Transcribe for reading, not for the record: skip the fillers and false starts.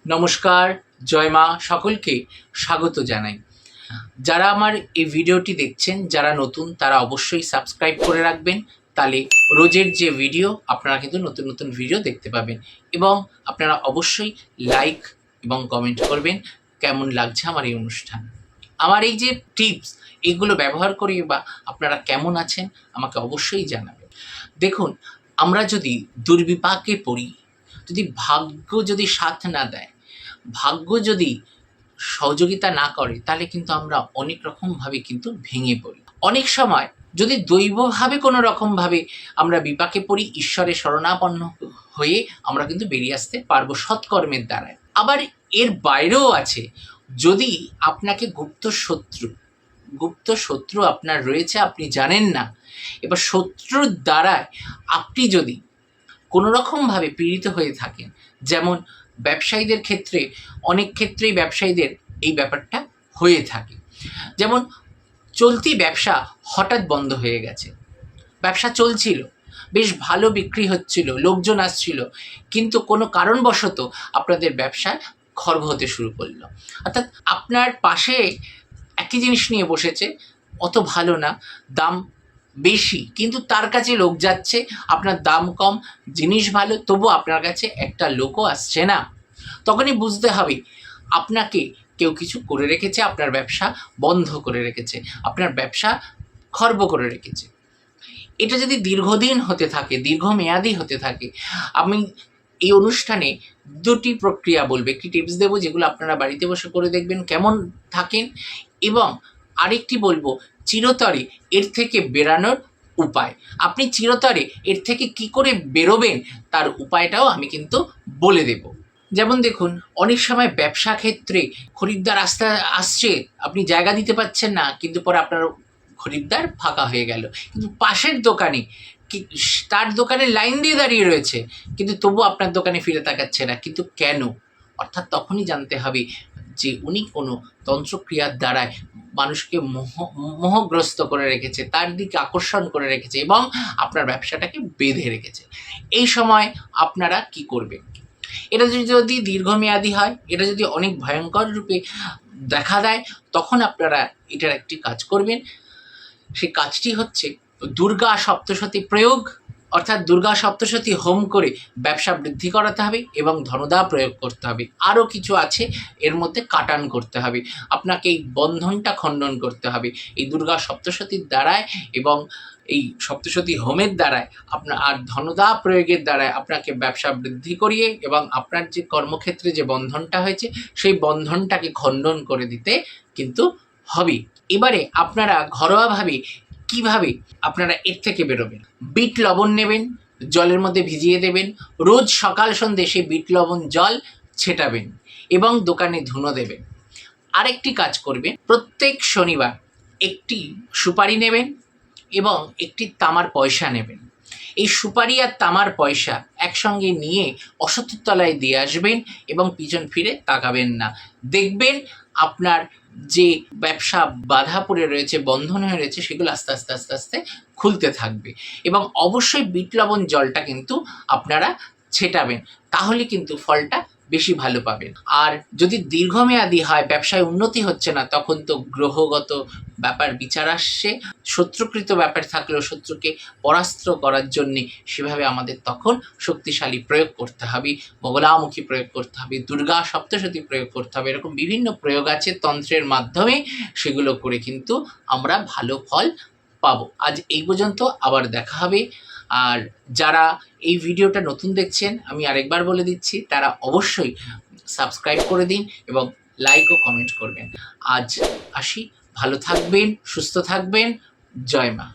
নমস্কার, জয় মা, সকলকে স্বাগত জানাই। যারা আমার এই ভিডিওটি দেখছেন, যারা নতুন তারা অবশ্যই সাবস্ক্রাইব করে রাখবেন। তাহলে রোজের যে ভিডিও আপনারা কিন্তু নতুন নতুন ভিডিও দেখতে পাবেন এবং আপনারা অবশ্যই লাইক এবং কমেন্ট করবেন কেমন লাগছে আমার এই অনুষ্ঠান। আমার এই যে টিপস এগুলো ব্যবহার করে বা আপনারা কেমন আছেন আমাকে অবশ্যই জানাবেন। দেখুন, আমরা যদি দুর্বিপাকে পড়ি, যদি ভাগ্য যদি সাথ না দেয়, ভাগ্য যদি সহযোগিতা না করে, তাহলে কিন্তু আমরা অনেক রকমভাবে কিন্তু ভেঙে পড়ি। অনেক সময় যদি দৈবভাবে কোনো রকমভাবে আমরা বিপাকে পড়ি, ঈশ্বরের শরণাপন্ন হয়ে আমরা কিন্তু বেরিয়ে আসতে পারবো সৎকর্মের দ্বারায়। আবার এর বাইরেও আছে, যদি আপনাকে গুপ্ত শত্রু আপনার রয়েছে, আপনি জানেন না, এবার শত্রুর দ্বারায় আপনি যদি কোনো রকমভাবে পীড়িত হয়ে থাকেন, যেমন ব্যবসায়ীদের ক্ষেত্রে অনেক ক্ষেত্রেই ব্যবসায়ীদের এই ব্যাপারটা হয়ে থাকে। যেমন চলতি ব্যবসা হঠাৎ বন্ধ হয়ে গেছে, ব্যবসা চলছিল, বেশ ভালো বিক্রি হচ্ছিল, লোকজন আসছিল, কিন্তু কোনো কারণবশত আপনাদের ব্যবসা খর্ব হতে শুরু করলো। অর্থাৎ আপনার পাশে একই জিনিস নিয়ে বসেছে, অত ভালো না, দাম বেশি, কিন্তু তার কাছে লোক যাচ্ছে, আপনার দাম কম, জিনিস ভালো, তবু আপনার কাছে একটা লোকও আসছে না। তখনই বুঝতে হবে আপনাকে কেউ কিছু করে রেখেছে, আপনার ব্যবসা বন্ধ করে রেখেছে, আপনার ব্যবসা খর্ব করে রেখেছে। এটা যদি দীর্ঘদিন হতে থাকে, দীর্ঘমেয়াদী হতে থাকে, আমি এই অনুষ্ঠানে দুটি প্রক্রিয়া বলবো, একটি টিপস দেবো যেগুলো আপনারা বাড়িতে বসে করে দেখবেন কেমন থাকেন, এবং আরেকটি বলবো চিরতরে এর থেকে বেরানোর উপায়। আপনি চিরতরে এর থেকে কি করে বেরোবেন তার উপায়টাও আমি কিন্তু বলে দেব। যেমন দেখুন, অনেক সময় ব্যবসা ক্ষেত্রে খরিদ্দার আসছে, আপনি জায়গা দিতে পারছেন না, কিন্তু পরে আপনার খরিদ্দার ফাঁকা হয়ে গেল, কিন্তু পাশের দোকানে তার দোকানে লাইন দিয়ে দাঁড়িয়ে রয়েছে, কিন্তু তবু আপনার দোকানে ফিরে তাকাচ্ছে না, কিন্তু কেন? অর্থাৎ তখনই জানতে হবে যে উনি কোনো তন্ত্রক্রিয়ার দ্বারায় মানুষকে মোহগ্রস্ত করে রেখেছে, তার দিকে আকর্ষণ করে রেখেছে এবং আপনার ব্যবসাটাকে বেঁধে রেখেছে। এই সময় আপনারা কি করবেন? এটা যদি দীর্ঘমেয়াদী হয়, এটা যদি অনেক ভয়ঙ্কর রূপে দেখা দেয়, তখন আপনারা এটার একটি কাজ করবেন। সেই কাজটি হচ্ছে দুর্গা সপ্তশতী প্রয়োগ, অর্থাৎ দুর্গা সপ্তশতী হোম করে ব্যবসা বৃদ্ধি করাতে হবে এবং ধনদা প্রয়োগ করতে হবে। আরও কিছু আছে, এর মধ্যে কাটান করতে হবে, আপনাকে এই বন্ধনটা খণ্ডন করতে হবে এই দুর্গা সপ্তশতীর দ্বারায়, এবং এই সপ্তশতী হোমের দ্বারায় আপনার আর ধনদা প্রয়োগের দ্বারায় আপনাকে ব্যবসা বৃদ্ধি করিয়ে এবং আপনার যে কর্মক্ষেত্রে যে বন্ধনটা হয়েছে সেই বন্ধনটাকে খণ্ডন করে দিতে কিন্তু হবে। এবারে আপনারা ঘরোয়াভাবে কিভাবে আপনারা এর থেকে বেরোবেন? বিট লবণ নেবেন, জলের মধ্যে ভিজিয়ে দেবেন, রোজ সকাল সন্ধ্যে সেই বিট লবণ জল ছেটাবেন এবং দোকানে ধুনো দেবেন। আরেকটি কাজ করবেন, প্রত্যেক শনিবার একটি সুপারি নেবেন এবং একটি তামার পয়সা নেবেন। এই সুপারি আর তামার পয়সা একসঙ্গে নিয়ে অসতের তলায় দিয়ে আসবেন এবং পিছন ফিরে তাকাবেন না। দেখবেন আপনার যে ব্যবসা বাধা পড়ে রয়েছে, বন্ধন হয়ে রয়েছে, সেগুলো আস্তে আস্তে আস্তে আস্তে খুলতে থাকবে। এবং অবশ্যই বিট লবণ জলটা কিন্তু আপনারা ছেটাবেন, তাহলে কিন্তু ফলটা বেশি ভালো পাবেন। আর যদি দীর্ঘমেয়াদী হয়, ব্যবসায় উন্নতি হচ্ছে না, তখন তো গ্রহগত ব্যাপার বিচার আসছে। শত্রুকৃত ব্যাপার থাকলেও শত্রুকে পরাস্ত করার জন্যে সেভাবে আমাদের তখন শক্তিশালী প্রয়োগ করতে হবে, বগলামুখী প্রয়োগ করতে হবে, দুর্গা সপ্তশতী প্রয়োগ করতে হবে। এরকম বিভিন্ন প্রয়োগ আছে তন্ত্রের মাধ্যমে, সেগুলো করে কিন্তু আমরা ভালো ফল পাবো। আজ এই পর্যন্ত, আবার দেখা হবে। আর যারা এই ভিডিওটা নতুন দেখছেন, আমি আরেকবার বলে দিচ্ছি, তারা অবশ্যই সাবস্ক্রাইব করে দিন এবং লাইক ও কমেন্ট করবেন। আজ আসি, ভালো থাকবেন, সুস্থ থাকবেন, জয় মা।